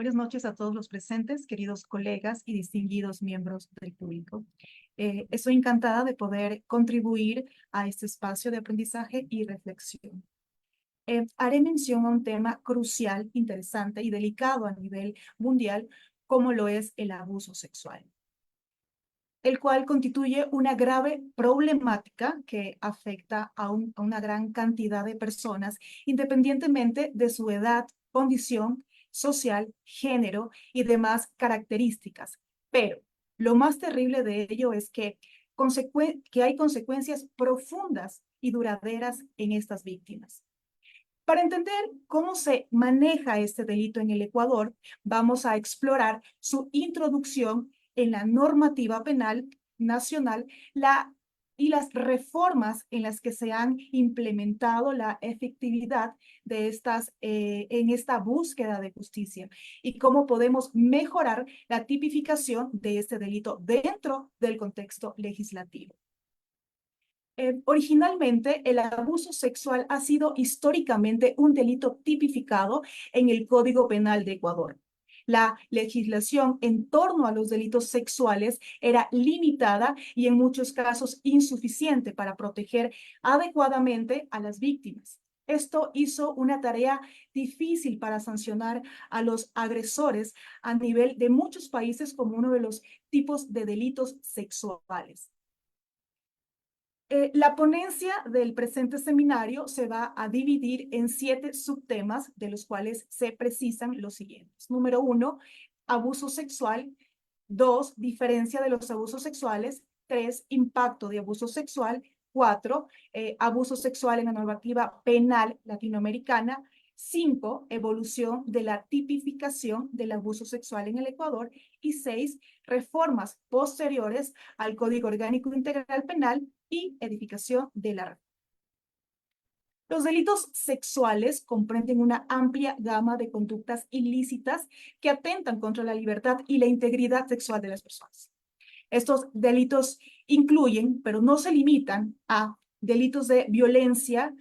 Buenas noches a todos los presentes, queridos colegas y distinguidos miembros del público. Estoy encantada de poder contribuir a este espacio de aprendizaje y reflexión. Haré mención a un tema crucial, interesante y delicado a nivel mundial, como lo es el abuso sexual, el cual constituye una grave problemática que afecta a una gran cantidad de personas, independientemente de su edad, condición social, género y demás características. Pero lo más terrible de ello es que hay consecuencias profundas y duraderas en estas víctimas. Para entender cómo se maneja este delito en el Ecuador, vamos a explorar su introducción en la normativa penal nacional y las reformas en las que se han implementado la efectividad de en esta búsqueda de justicia y cómo podemos mejorar la tipificación de este delito dentro del contexto legislativo. Originalmente, el abuso sexual ha sido históricamente un delito tipificado en el Código Penal de Ecuador. La legislación en torno a los delitos sexuales era limitada y en muchos casos insuficiente para proteger adecuadamente a las víctimas. Esto hizo una tarea difícil para sancionar a los agresores a nivel de muchos países como uno de los tipos de delitos sexuales. La ponencia del presente seminario se va a dividir en 7 subtemas, de los cuales se precisan los siguientes. Número 1, abuso sexual. 2, diferencia de los abusos sexuales. 3, impacto de abuso sexual. 4, abuso sexual en la normativa penal latinoamericana. 5, evolución de la tipificación del abuso sexual en el Ecuador. Y 6, reformas posteriores al Código Orgánico Integral Penal y edificación de la reforma. Los delitos sexuales comprenden una amplia gama de conductas ilícitas que atentan contra la libertad y la integridad sexual de las personas. Estos delitos incluyen, pero no se limitan a delitos de violencia,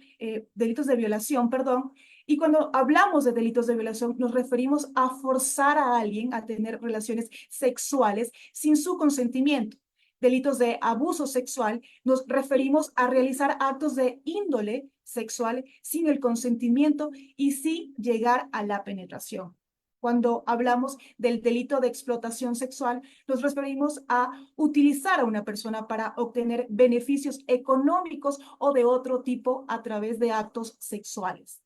delitos de violación, perdón, y cuando hablamos de delitos de violación nos referimos a forzar a alguien a tener relaciones sexuales sin su consentimiento. Delitos de abuso sexual nos referimos a realizar actos de índole sexual sin el consentimiento y sin llegar a la penetración. Cuando hablamos del delito de explotación sexual, nos referimos a utilizar a una persona para obtener beneficios económicos o de otro tipo a través de actos sexuales.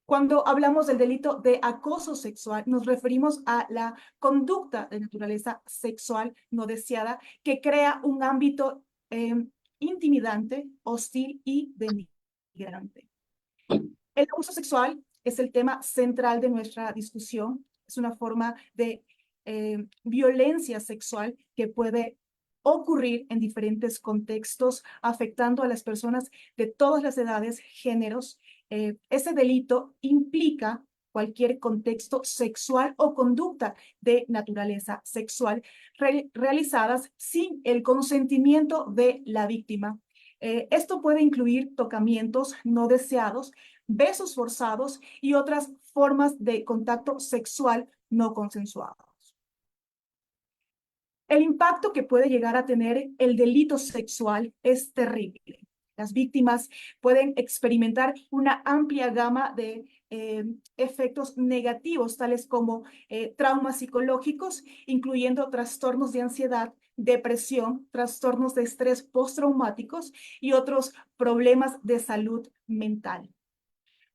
Cuando hablamos del delito de acoso sexual, nos referimos a la conducta de naturaleza sexual no deseada que crea un ámbito intimidante, hostil y denigrante. El abuso sexual es el tema central de nuestra discusión. Es una forma de violencia sexual que puede ocurrir en diferentes contextos, afectando a las personas de todas las edades, géneros. Ese delito implica cualquier contexto sexual o conducta de naturaleza sexual realizadas sin el consentimiento de la víctima. Esto puede incluir tocamientos no deseados, besos forzados y otras formas de contacto sexual no consensuados. El impacto que puede llegar a tener el delito sexual es terrible. Las víctimas pueden experimentar una amplia gama de efectos negativos, tales como traumas psicológicos, incluyendo trastornos de ansiedad, depresión, trastornos de estrés postraumáticos y otros problemas de salud mental.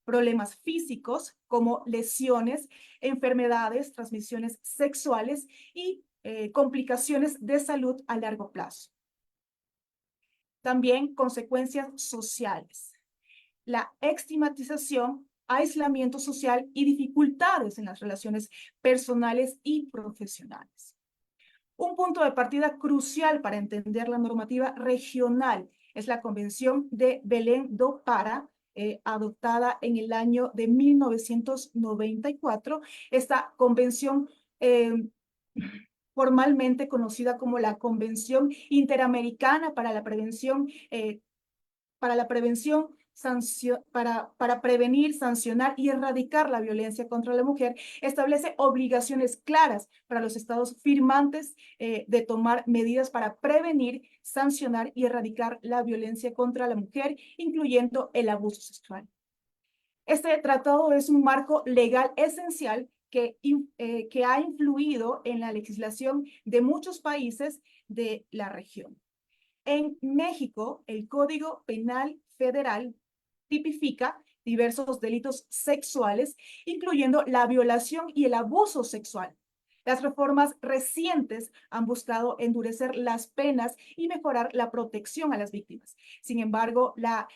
Problemas físicos como lesiones, enfermedades, transmisiones sexuales y complicaciones de salud a largo plazo. También consecuencias sociales. La estigmatización, aislamiento social y dificultades en las relaciones personales y profesionales. Un punto de partida crucial para entender la normativa regional es la Convención de Belém do Pará, adoptada en el año de 1994. Esta convención formalmente conocida como la Convención Interamericana para la Prevención para prevenir, sancionar y erradicar la violencia contra la mujer, establece obligaciones claras para los estados firmantes de tomar medidas para prevenir, sancionar y erradicar la violencia contra la mujer, incluyendo el abuso sexual. Este tratado es un marco legal esencial que ha influido en la legislación de muchos países de la región. En México, el Código Penal Federal tipifica diversos delitos sexuales, incluyendo la violación y el abuso sexual. Las reformas recientes han buscado endurecer las penas y mejorar la protección a las víctimas. Sin embargo, la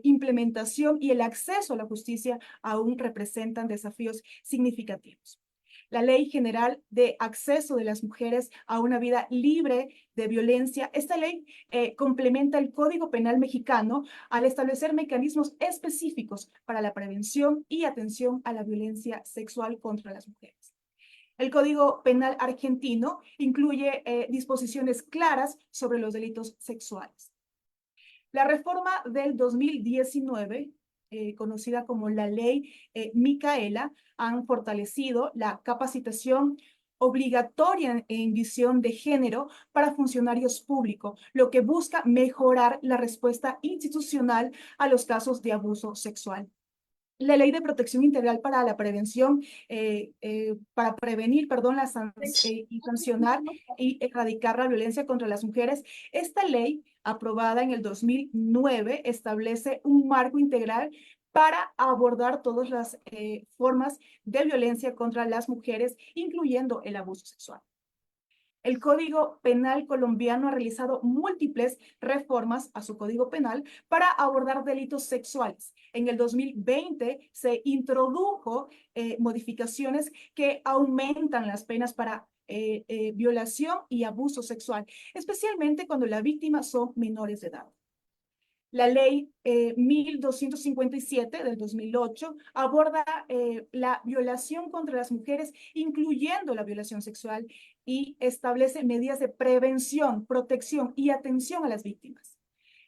implementación y el acceso a la justicia aún representan desafíos significativos. La Ley General de Acceso de las Mujeres a una Vida Libre de Violencia. Esta ley complementa el Código Penal mexicano al establecer mecanismos específicos para la prevención y atención a la violencia sexual contra las mujeres. El Código Penal argentino incluye disposiciones claras sobre los delitos sexuales. La reforma del 2019, conocida como la Ley Micaela, han fortalecido la capacitación obligatoria en visión de género para funcionarios públicos, lo que busca mejorar la respuesta institucional a los casos de abuso sexual. La Ley de Protección Integral para la Prevención, para prevenir, perdón, y sancionar y erradicar la violencia contra las mujeres. Esta ley, aprobada en el 2009, establece un marco integral para abordar todas las formas de violencia contra las mujeres, incluyendo el abuso sexual. El Código Penal colombiano ha realizado múltiples reformas a su Código Penal para abordar delitos sexuales. En el 2020 se introdujo modificaciones que aumentan las penas para violación y abuso sexual, especialmente cuando la víctima son menores de edad. La ley 1257 del 2008 aborda la violación contra las mujeres, incluyendo la violación sexual, y establece medidas de prevención, protección y atención a las víctimas.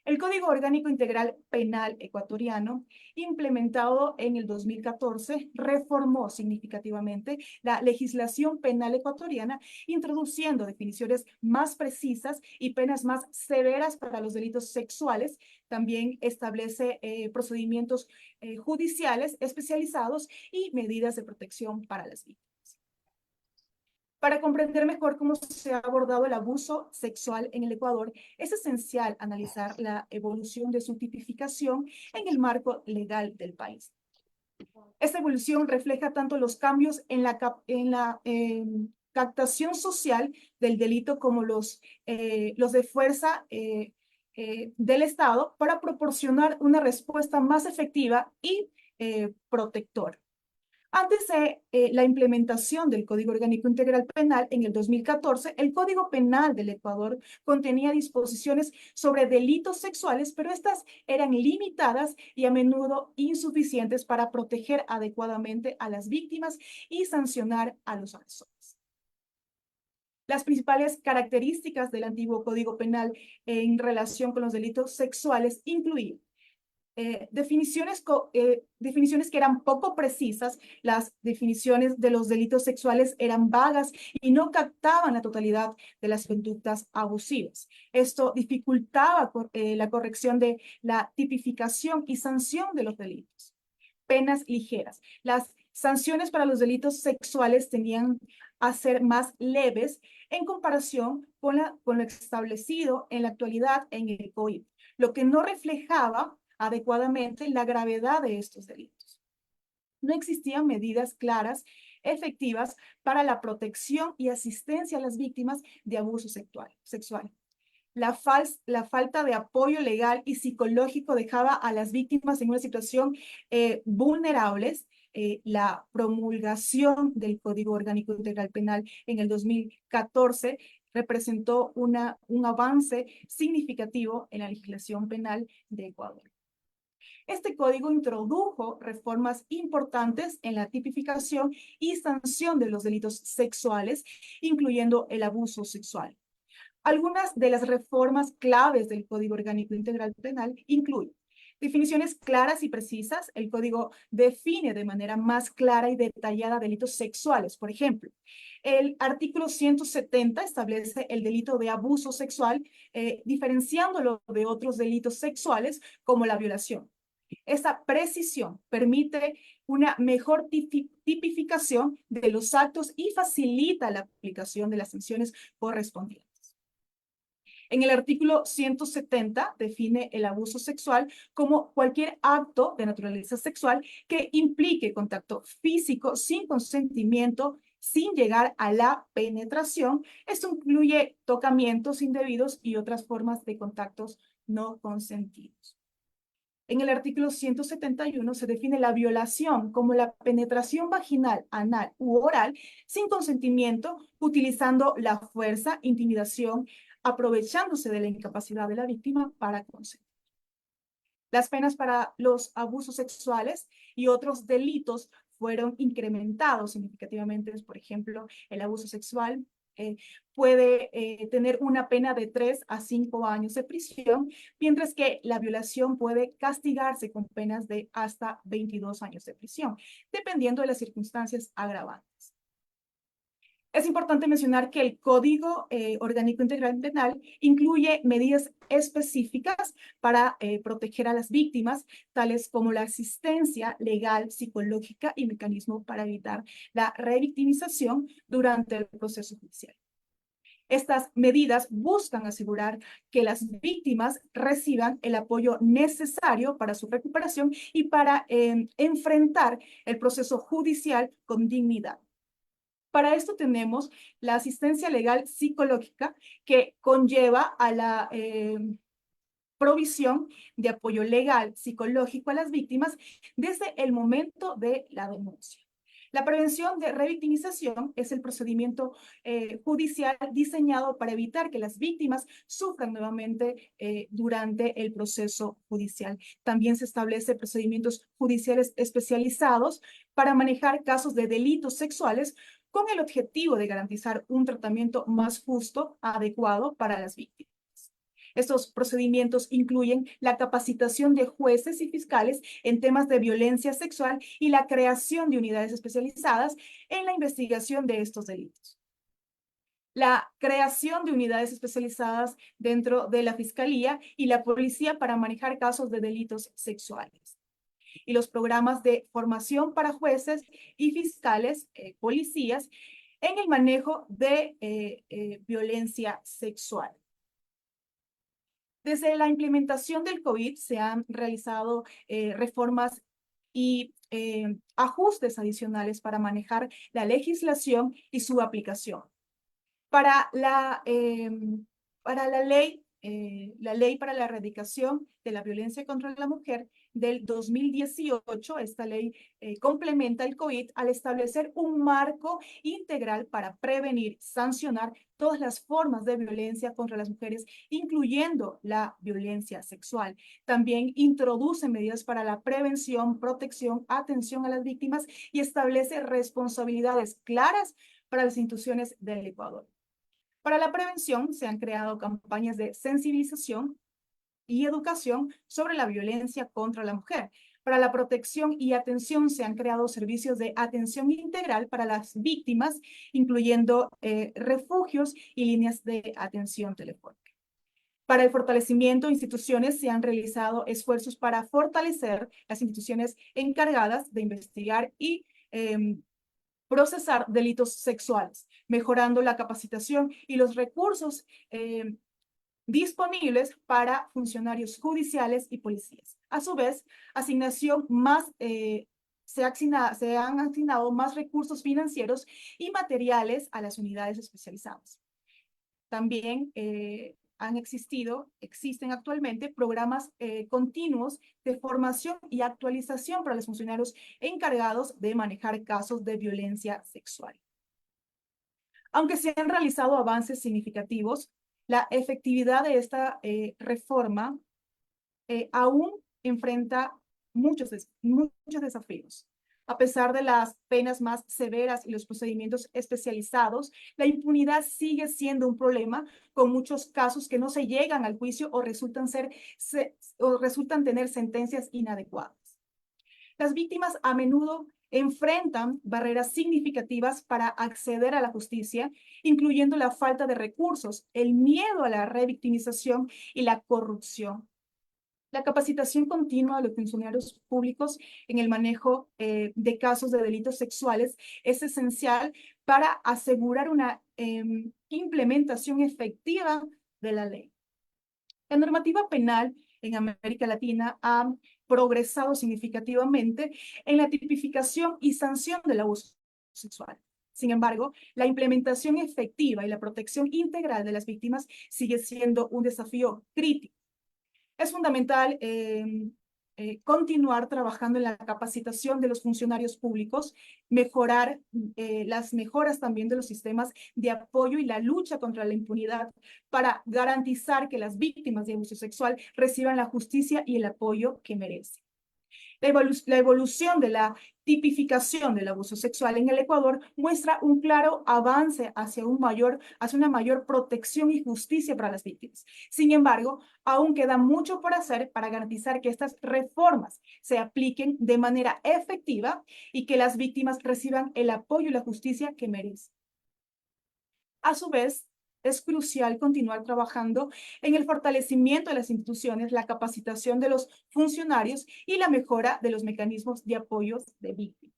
El Código Orgánico Integral Penal ecuatoriano, implementado en el 2014, reformó significativamente la legislación penal ecuatoriana, introduciendo definiciones más precisas y penas más severas para los delitos sexuales. También establece procedimientos judiciales especializados y medidas de protección para las víctimas. Para comprender mejor cómo se ha abordado el abuso sexual en el Ecuador, es esencial analizar la evolución de su tipificación en el marco legal del país. Esta evolución refleja tanto los cambios en la captación social del delito como los de fuerza del Estado para proporcionar una respuesta más efectiva y protectora. Antes de la implementación del Código Orgánico Integral Penal en el 2014, el Código Penal del Ecuador contenía disposiciones sobre delitos sexuales, pero estas eran limitadas y a menudo insuficientes para proteger adecuadamente a las víctimas y sancionar a los agresores. Las principales características del antiguo Código Penal en relación con los delitos sexuales incluían definiciones que eran poco precisas. Las definiciones de los delitos sexuales eran vagas y no captaban la totalidad de las conductas abusivas. Esto dificultaba la corrección de la tipificación y sanción de los delitos. Penas ligeras. Las sanciones para los delitos sexuales tenían a ser más leves en comparación con lo establecido en la actualidad en el COIP, lo que no reflejaba adecuadamente la gravedad de estos delitos. No existían medidas claras, efectivas para la protección y asistencia a las víctimas de abuso sexual. La falta de apoyo legal y psicológico dejaba a las víctimas en una situación vulnerables. La promulgación del Código Orgánico Integral Penal en el 2014 representó un avance significativo en la legislación penal de Ecuador. Este código introdujo reformas importantes en la tipificación y sanción de los delitos sexuales, incluyendo el abuso sexual. Algunas de las reformas claves del Código Orgánico Integral Penal incluyen Definiciones claras y precisas. El código define de manera más clara y detallada delitos sexuales. Por ejemplo, el artículo 170 establece el delito de abuso sexual, diferenciándolo de otros delitos sexuales como la violación. Esta precisión permite una mejor tipificación de los actos y facilita la aplicación de las sanciones correspondientes. En el artículo 170 define el abuso sexual como cualquier acto de naturaleza sexual que implique contacto físico sin consentimiento, sin llegar a la penetración. Esto incluye tocamientos indebidos y otras formas de contactos no consentidos. En el artículo 171 se define la violación como la penetración vaginal, anal u oral sin consentimiento, utilizando la fuerza, intimidación, aprovechándose de la incapacidad de la víctima para consentir. Las penas para los abusos sexuales y otros delitos fueron incrementados significativamente. Por ejemplo, el abuso sexual puede tener una pena de 3 a 5 años de prisión, mientras que la violación puede castigarse con penas de hasta 22 años de prisión, dependiendo de las circunstancias agravantes. Es importante mencionar que el Código Orgánico Integral Penal incluye medidas específicas para proteger a las víctimas, tales como la asistencia legal, psicológica y mecanismos para evitar la revictimización durante el proceso judicial. Estas medidas buscan asegurar que las víctimas reciban el apoyo necesario para su recuperación y para enfrentar el proceso judicial con dignidad. Para esto tenemos la asistencia legal psicológica, que conlleva a la provisión de apoyo legal psicológico a las víctimas desde el momento de la denuncia. La prevención de revictimización es el procedimiento judicial diseñado para evitar que las víctimas sufran nuevamente durante el proceso judicial. También se establecen procedimientos judiciales especializados para manejar casos de delitos sexuales con el objetivo de garantizar un tratamiento más justo, adecuado para las víctimas. Estos procedimientos incluyen la capacitación de jueces y fiscales en temas de violencia sexual y la creación de unidades especializadas en la investigación de estos delitos. La creación de unidades especializadas dentro de la Fiscalía y la Policía para manejar casos de delitos sexuales. Y los programas de formación para jueces y fiscales, policías, en el manejo de violencia sexual. Desde la implementación del COVID se han realizado reformas y ajustes adicionales para manejar la legislación y su aplicación. Para la ley para la erradicación de la violencia contra la mujer del 2018, esta ley complementa el COVID al establecer un marco integral para prevenir, sancionar todas las formas de violencia contra las mujeres, incluyendo la violencia sexual. También introduce medidas para la prevención, protección, atención a las víctimas y establece responsabilidades claras para las instituciones del Ecuador. Para la prevención se han creado campañas de sensibilización y educación sobre la violencia contra la mujer. Para la protección y atención se han creado servicios de atención integral para las víctimas, incluyendo refugios y líneas de atención telefónica. Para el fortalecimiento de instituciones se han realizado esfuerzos para fortalecer las instituciones encargadas de investigar y procesar delitos sexuales, mejorando la capacitación y los recursos disponibles para funcionarios judiciales y policías. A su vez, se han asignado más recursos financieros y materiales a las unidades especializadas. También existen actualmente programas continuos de formación y actualización para los funcionarios encargados de manejar casos de violencia sexual. Aunque se han realizado avances significativos, la efectividad de esta reforma aún enfrenta muchos desafíos. A pesar de las penas más severas y los procedimientos especializados, la impunidad sigue siendo un problema, con muchos casos que no se llegan al juicio o resultan tener sentencias inadecuadas. Las víctimas a menudo enfrentan barreras significativas para acceder a la justicia, incluyendo la falta de recursos, el miedo a la revictimización y la corrupción. La capacitación continua de los funcionarios públicos en el manejo de casos de delitos sexuales es esencial para asegurar una implementación efectiva de la ley. La normativa penal en América Latina ha progresado significativamente en la tipificación y sanción del abuso sexual. Sin embargo, la implementación efectiva y la protección integral de las víctimas sigue siendo un desafío crítico. Es fundamental continuar trabajando en la capacitación de los funcionarios públicos, mejorar las mejoras también de los sistemas de apoyo y la lucha contra la impunidad para garantizar que las víctimas de abuso sexual reciban la justicia y el apoyo que merecen. La evolución de la tipificación del abuso sexual en el Ecuador muestra un claro avance hacia una mayor protección y justicia para las víctimas. Sin embargo, aún queda mucho por hacer para garantizar que estas reformas se apliquen de manera efectiva y que las víctimas reciban el apoyo y la justicia que merecen. A su vez, es crucial continuar trabajando en el fortalecimiento de las instituciones, la capacitación de los funcionarios y la mejora de los mecanismos de apoyo de víctimas.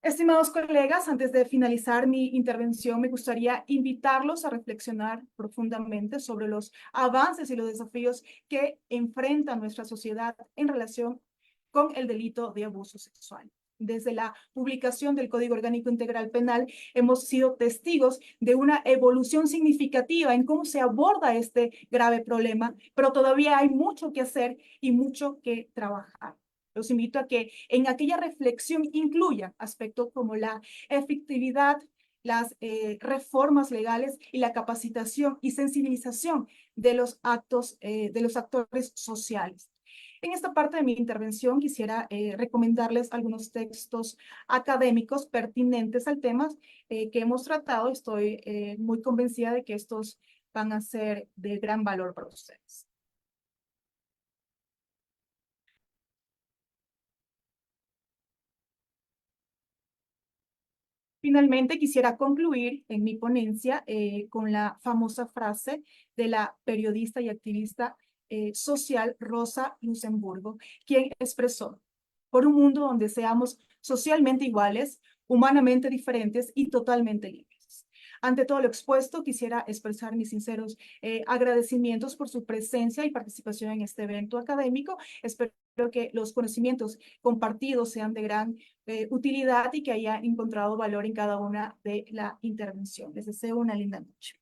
Estimados colegas, antes de finalizar mi intervención, me gustaría invitarlos a reflexionar profundamente sobre los avances y los desafíos que enfrenta nuestra sociedad en relación con el delito de abuso sexual. Desde la publicación del Código Orgánico Integral Penal, hemos sido testigos de una evolución significativa en cómo se aborda este grave problema, pero todavía hay mucho que hacer y mucho que trabajar. Los invito a que en aquella reflexión incluya aspectos como la efectividad, las reformas legales y la capacitación y sensibilización de los actores sociales. En esta parte de mi intervención quisiera recomendarles algunos textos académicos pertinentes al tema que hemos tratado. Estoy muy convencida de que estos van a ser de gran valor para ustedes. Finalmente, quisiera concluir en mi ponencia con la famosa frase de la periodista y activista social Rosa Luxemburgo, quien expresó: por un mundo donde seamos socialmente iguales, humanamente diferentes y totalmente libres. Ante todo lo expuesto, quisiera expresar mis sinceros agradecimientos por su presencia y participación en este evento académico. Espero que los conocimientos compartidos sean de gran utilidad y que haya encontrado valor en cada una de la intervención. Les deseo una linda noche.